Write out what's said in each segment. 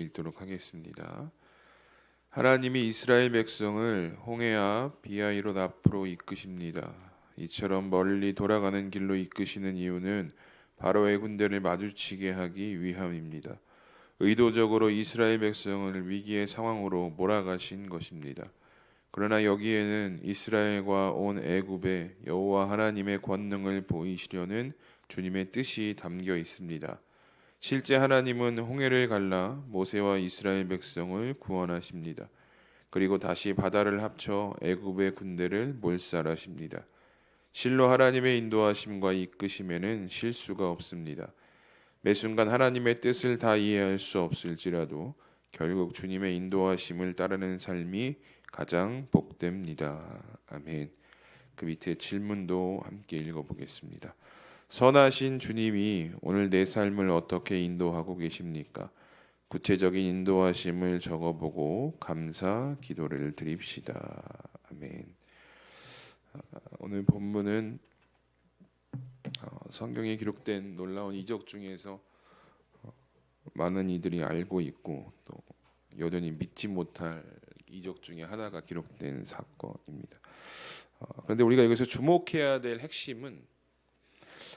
읽도록 하겠습니다. 하나님이 이스라엘 백성을 홍해 앞 비하이롯 앞으로 이끄십니다. 이처럼 멀리 돌아가는 길로 이끄시는 이유는 바로의 군대를 마주치게 하기 위함입니다. 의도적으로 이스라엘 백성을 위기의 상황으로 몰아가신 것입니다. 그러나 여기에는 이스라엘과 온 애굽에 여호와 하나님의 권능을 보이시려는 주님의 뜻이 담겨 있습니다. 실제 하나님은 홍해를 갈라 모세와 이스라엘 백성을 구원하십니다. 그리고 다시 바다를 합쳐 애굽의 군대를 몰살하십니다. 실로 하나님의 인도하심과 이끄심에는 실수가 없습니다. 매 순간 하나님의 뜻을 다 이해할 수 없을지라도 결국 주님의 인도하심을 따르는 삶이 가장 복됩니다. 아멘. 그 밑에 질문도 함께 읽어보겠습니다. 선하신 주님이 오늘 내 삶을 어떻게 인도하고 계십니까? 구체적인 인도하심을 적어보고 감사 기도를 드립시다. 아멘. 오늘 본문은 성경에 기록된 놀라운 이적 중에서 많은 이들이 알고 있고 또 여전히 믿지 못할 이적 중에 하나가 기록된 사건입니다. 그런데 우리가 여기서 주목해야 될 핵심은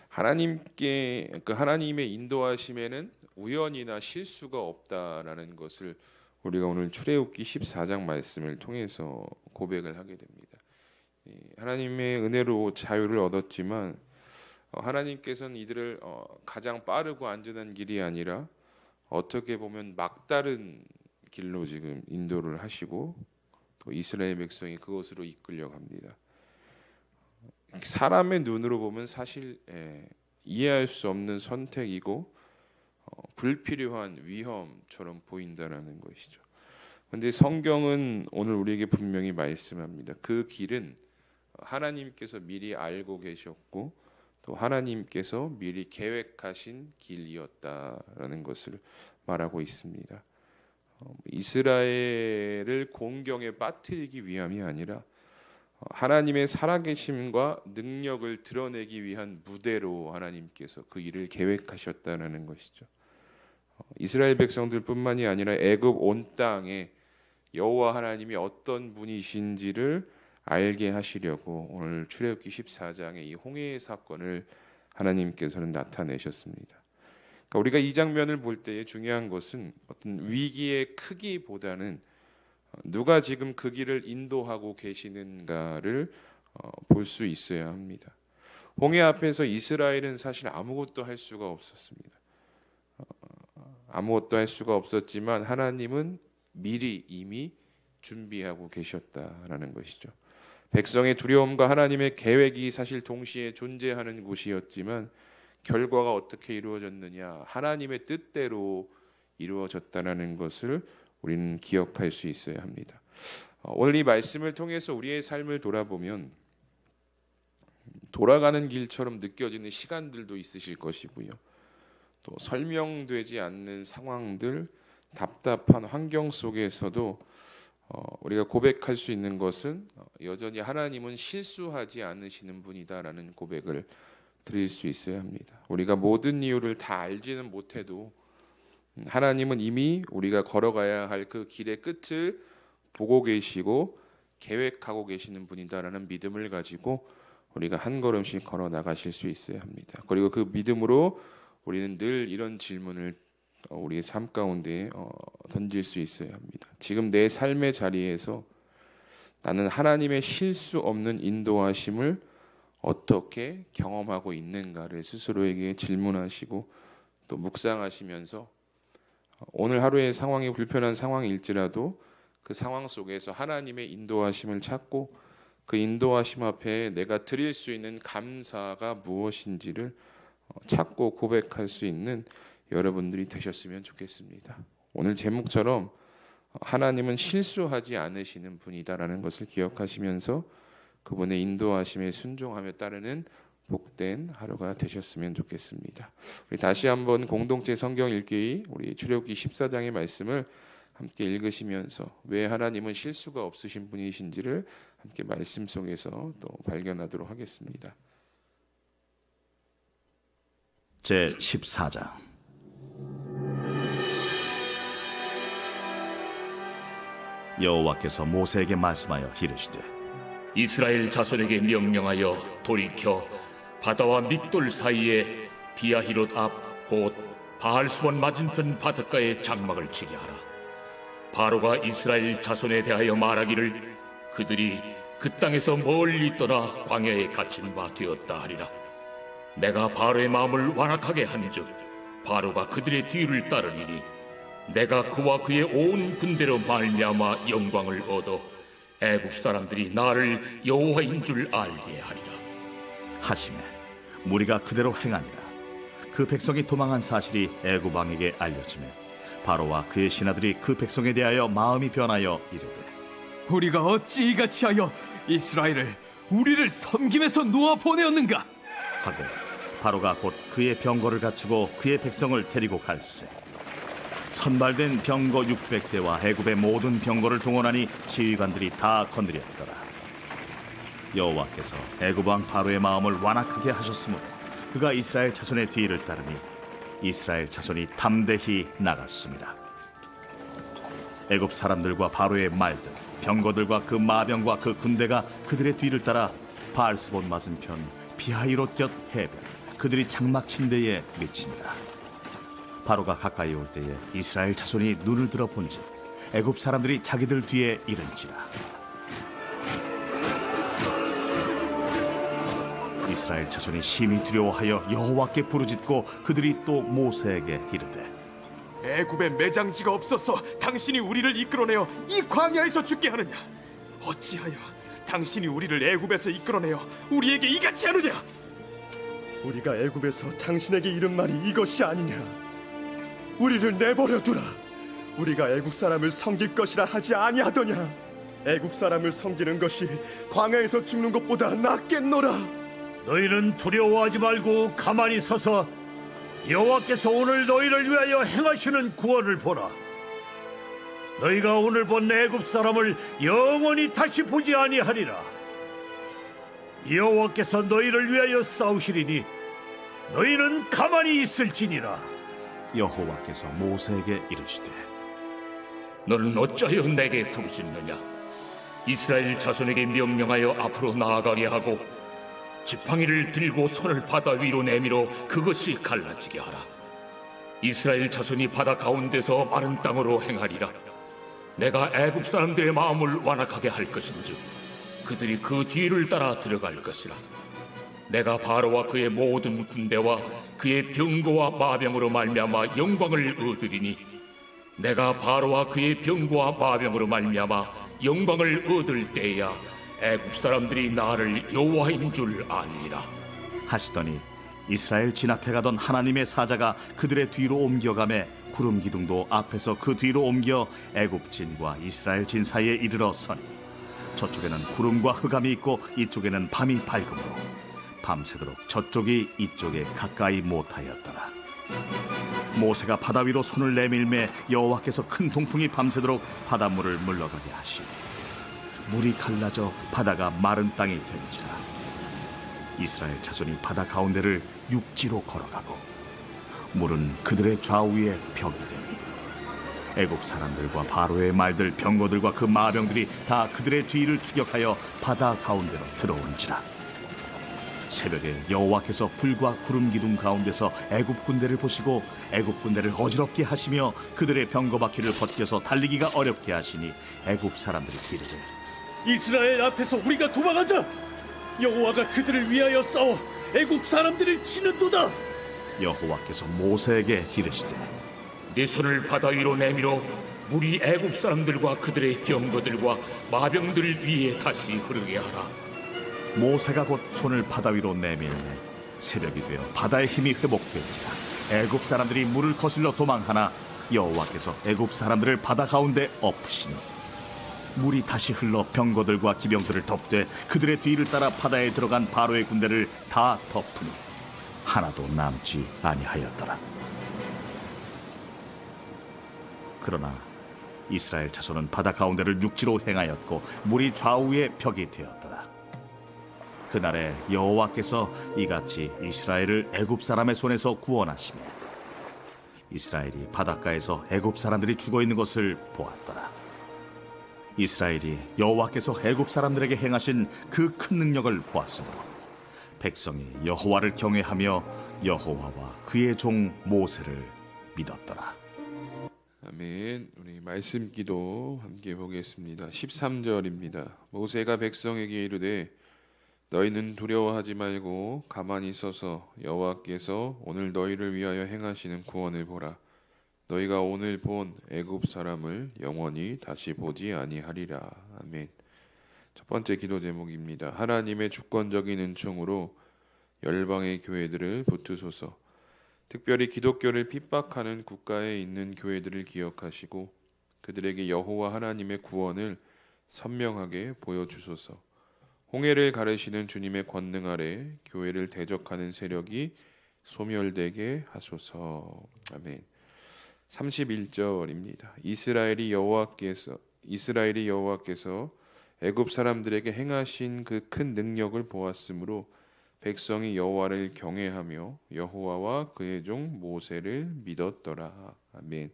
하나님의 인도하심에는 우연이나 실수가 없다라는 것을 우리가 오늘 출애굽기 14장 말씀을 통해서 고백을 하게 됩니다. 하나님의 은혜로 자유를 얻었지만 하나님께서는 이들을 가장 빠르고 안전한 길이 아니라 어떻게 보면 막다른 길로 지금 인도를 하시고 또 이스라엘 백성이 그것으로 이끌려 갑니다. 사람의 눈으로 보면 사실 이해할 수 없는 선택이고 불필요한 위험처럼 보인다라는 것이죠. 그런데 성경은 오늘 우리에게 분명히 말씀합니다. 그 길은 하나님께서 미리 알고 계셨고 또 하나님께서 미리 계획하신 길이었다라는 것을 말하고 있습니다. 이스라엘을 공경에 빠뜨리기 위함이 아니라 하나님의 살아계심과 능력을 드러내기 위한 무대로 하나님께서 그 일을 계획하셨다는 것이죠. 이스라엘 백성들뿐만이 아니라 애굽 온 땅에 여호와 하나님이 어떤 분이신지를 알게 하시려고 오늘 출애굽기 14장의 이 홍해의 사건을 하나님께서는 나타내셨습니다. 그러니까 우리가 이 장면을 볼 때에 중요한 것은 어떤 위기의 크기보다는 누가 지금 그 길을 인도하고 계시는가를 볼 수 있어야 합니다. 홍해 앞에서 이스라엘은 사실 아무것도 할 수가 없었습니다. 아무것도 할 수가 없었지만 하나님은 미리 이미 준비하고 계셨다라는 것이죠. 백성의 두려움과 하나님의 계획이 사실 동시에 존재하는 곳이었지만 결과가 어떻게 이루어졌느냐? 하나님의 뜻대로 이루어졌다라는 것을 우리는 기억할 수 있어야 합니다. 오늘 이 말씀을 통해서 우리의 삶을 돌아보면 돌아가는 길처럼 느껴지는 시간들도 있으실 것이고요. 또 설명되지 않는 상황들, 답답한 환경 속에서도 우리가 고백할 수 있는 것은 여전히 하나님은 실수하지 않으시는 분이다라는 고백을 드릴 수 있어야 합니다. 우리가 모든 이유를 다 알지는 못해도 하나님은 이미 우리가 걸어가야 할 그 길의 끝을 보고 계시고 계획하고 계시는 분이다라는 믿음을 가지고 우리가 한 걸음씩 걸어 나가실 수 있어야 합니다. 그리고 그 믿음으로 우리는 늘 이런 질문을 우리의 삶 가운데 던질 수 있어야 합니다. 지금 내 삶의 자리에서 나는 하나님의 실수 없는 인도하심을 어떻게 경험하고 있는가를 스스로에게 질문하시고 또 묵상하시면서 오늘 하루의 상황이 불편한 상황일지라도 그 상황 속에서 하나님의 인도하심을 찾고 그 인도하심 앞에 내가 드릴 수 있는 감사가 무엇인지를 찾고 고백할 수 있는 여러분들이 되셨으면 좋겠습니다. 오늘 제목처럼 하나님은 실수하지 않으시는 분이다라는 것을 기억하시면서 그분의 인도하심에 순종하며 따르는 복된 하루가 되셨으면 좋겠습니다. 우리 다시 한번 공동체 성경 읽기 우리 출애굽기 14장의 말씀을 함께 읽으시면서 왜 하나님은 실수가 없으신 분이신지를 함께 말씀 속에서 또 발견하도록 하겠습니다. 제 14장 여호와께서 모세에게 말씀하여 이르시되 이스라엘 자손에게 명령하여 돌이켜 바다와 믹돌 사이에 비아히롯 앞 곧 바알스본 맞은편 바닷가에 장막을 치게 하라. 바로가 이스라엘 자손에 대하여 말하기를 그들이 그 땅에서 멀리 떠나 광야에 갇힌 바 되었다 하리라. 내가 바로의 마음을 완악하게 한즉 바로가 그들의 뒤를 따르리니 내가 그와 그의 온 군대로 말미암아 영광을 얻어 애굽 사람들이 나를 여호와인 줄 알게 하리라. 하시매 무리가 그대로 행하니라. 그 백성이 도망한 사실이 애굽 왕에게 알려지매 바로와 그의 신하들이 그 백성에 대하여 마음이 변하여 이르되 우리가 어찌 이같이 하여 이스라엘을 우리를 섬김에서 놓아 보내었는가 하고 바로가 곧 그의 병거를 갖추고 그의 백성을 데리고 갈새 선발된 병거 600대와 애굽의 모든 병거를 동원하니 지휘관들이 다 건드렸더라. 여호와께서 애굽 왕 바로의 마음을 완악하게 하셨으므로 그가 이스라엘 자손의 뒤를 따르니 이스라엘 자손이 담대히 나갔습니다. 애굽 사람들과 바로의 말들, 병거들과 그 마병과 그 군대가 그들의 뒤를 따라 바알스본 맞은편 비하히롯 곁 해변 그들이 장막 친 데에 미치니라. 바로가 가까이 올 때에 이스라엘 자손이 눈을 들어 본즉 애굽 사람들이 자기들 뒤에 이른지라. 이스라엘 자손이 심히 두려워하여 여호와께 부르짖고 그들이 또 모세에게 이르되 애굽에 매장지가 없어서 당신이 우리를 이끌어내어 이 광야에서 죽게 하느냐 어찌하여 당신이 우리를 애굽에서 이끌어내어 우리에게 이같이 하느냐 우리가 애굽에서 당신에게 이른 말이 이것이 아니냐. 우리를 내버려 두라. 우리가 애굽 사람을 섬길 것이라 하지 아니하더냐. 애굽 사람을 섬기는 것이 광야에서 죽는 것보다 낫겠노라. 너희는 두려워하지 말고 가만히 서서 여호와께서 오늘 너희를 위하여 행하시는 구원을 보라. 너희가 오늘 본 애굽 사람을 영원히 다시 보지 아니하리라. 여호와께서 너희를 위하여 싸우시리니 너희는 가만히 있을지니라. 여호와께서 모세에게 이르시되 너는 어찌하여 내게 부르짖느냐. 이스라엘 자손에게 명령하여 앞으로 나아가게 하고 지팡이를 들고 손을 바다 위로 내밀어 그것이 갈라지게 하라. 이스라엘 자손이 바다 가운데서 마른 땅으로 행하리라. 내가 애굽 사람들의 마음을 완악하게 할 것인즉 그들이 그 뒤를 따라 들어갈 것이라. 내가 바로와 그의 모든 군대와 그의 병거와 마병으로 말미암아 영광을 얻으리니 내가 바로와 그의 병거와 마병으로 말미암아 영광을 얻을 때야 애굽 사람들이 나를 여호와인 줄 아니라 하시더니 이스라엘 진 앞에 가던 하나님의 사자가 그들의 뒤로 옮겨가매 구름 기둥도 앞에서 그 뒤로 옮겨 애굽 진과 이스라엘 진 사이에 이르러 서니 저쪽에는 구름과 흑암이 있고 이쪽에는 밤이 밝음으로 밤새도록 저쪽이 이쪽에 가까이 못하였더라. 모세가 바다 위로 손을 내밀매 여호와께서 큰 동풍이 밤새도록 바닷물을 물러가게 하시니 물이 갈라져 바다가 마른 땅이 된지라. 이스라엘 자손이 바다 가운데를 육지로 걸어가고 물은 그들의 좌우에 벽이 되니 애굽 사람들과 바로의 말들 병거들과 그 마병들이 다 그들의 뒤를 추격하여 바다 가운데로 들어온지라. 새벽에 여호와께서 불과 구름 기둥 가운데서 애굽 군대를 보시고 애굽 군대를 어지럽게 하시며 그들의 병거 바퀴를 벗겨서 달리기가 어렵게 하시니 애굽 사람들이 이르되 이스라엘 앞에서 우리가 도망하자 여호와가 그들을 위하여 싸워 애굽 사람들을 치는도다. 여호와께서 모세에게 이르시되 네 손을 바다 위로 내밀어 물이 애굽 사람들과 그들의 병거들과 마병들 위에 다시 흐르게 하라. 모세가 곧 손을 바다 위로 내밀매 새벽이 되어 바다의 힘이 회복되니라. 애굽 사람들이 물을 거슬러 도망하나 여호와께서 애굽 사람들을 바다 가운데 엎으시니 물이 다시 흘러 병거들과 기병들을 덮되 그들의 뒤를 따라 바다에 들어간 바로의 군대를 다 덮으니 하나도 남지 아니하였더라. 그러나 이스라엘 자손은 바다 가운데를 육지로 행하였고 물이 좌우에 벽이 되었더라. 그날에 여호와께서 이같이 이스라엘을 애굽 사람의 손에서 구원하시며 이스라엘이 바닷가에서 애굽 사람들이 죽어 있는 것을 보았더라. 이스라엘이 여호와께서 애굽 사람들에게 행하신 그 큰 능력을 보았으므로 백성이 여호와를 경외하며 여호와와 그의 종 모세를 믿었더라. 아멘. 우리 말씀 기도 함께 보겠습니다. 13절입니다. 모세가 백성에게 이르되 너희는 두려워하지 말고 가만히 서서 여호와께서 오늘 너희를 위하여 행하시는 구원을 보라. 너희가 오늘 본 애굽 사람을 영원히 다시 보지 아니하리라. 아멘. 첫 번째 기도 제목입니다. 하나님의 주권적인 은총으로 열방의 교회들을 붙드소서. 특별히 기독교를 핍박하는 국가에 있는 교회들을 기억하시고 그들에게 여호와 하나님의 구원을 선명하게 보여주소서. 홍해를 가르시는 주님의 권능 아래 교회를 대적하는 세력이 소멸되게 하소서. 아멘. 31절입니다. 이스라엘이 여호와께서 애굽 사람들에게 행하신 그 큰 능력을 보았으므로 백성이 여호와를 경외하며 여호와와 그의 종 모세를 믿었더라. 아멘.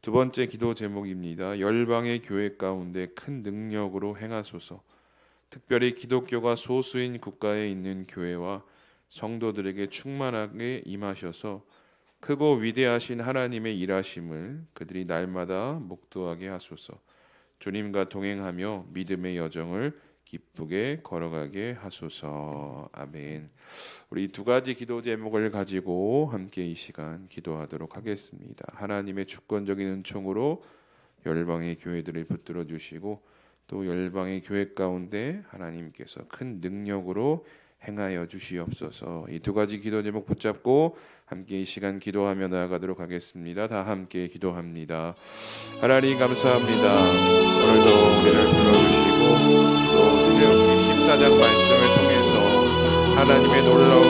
두 번째 기도 제목입니다. 열방의 교회 가운데 큰 능력으로 행하소서. 특별히 기독교가 소수인 국가에 있는 교회와 성도들에게 충만하게 임하셔서 크고 위대하신 하나님의 일하심을 그들이 날마다 목도하게 하소서. 주님과 동행하며 믿음의 여정을 기쁘게 걸어가게 하소서. 아멘. 우리 두 가지 기도 제목을 가지고 함께 이 시간 기도하도록 하겠습니다. 하나님의 주권적인 은총으로 열방의 교회들을 붙들어 주시고 또 열방의 교회 가운데 하나님께서 큰 능력으로 행하여 주시옵소서. 이 두 가지 기도 제목 붙잡고 함께 이 시간 기도하며 나아가도록 하겠습니다. 다 함께 기도합니다. 하나님 감사합니다. 오늘도 우리를 불러주시고 또 출애굽기 14장 말씀을 통해서 하나님의 놀라운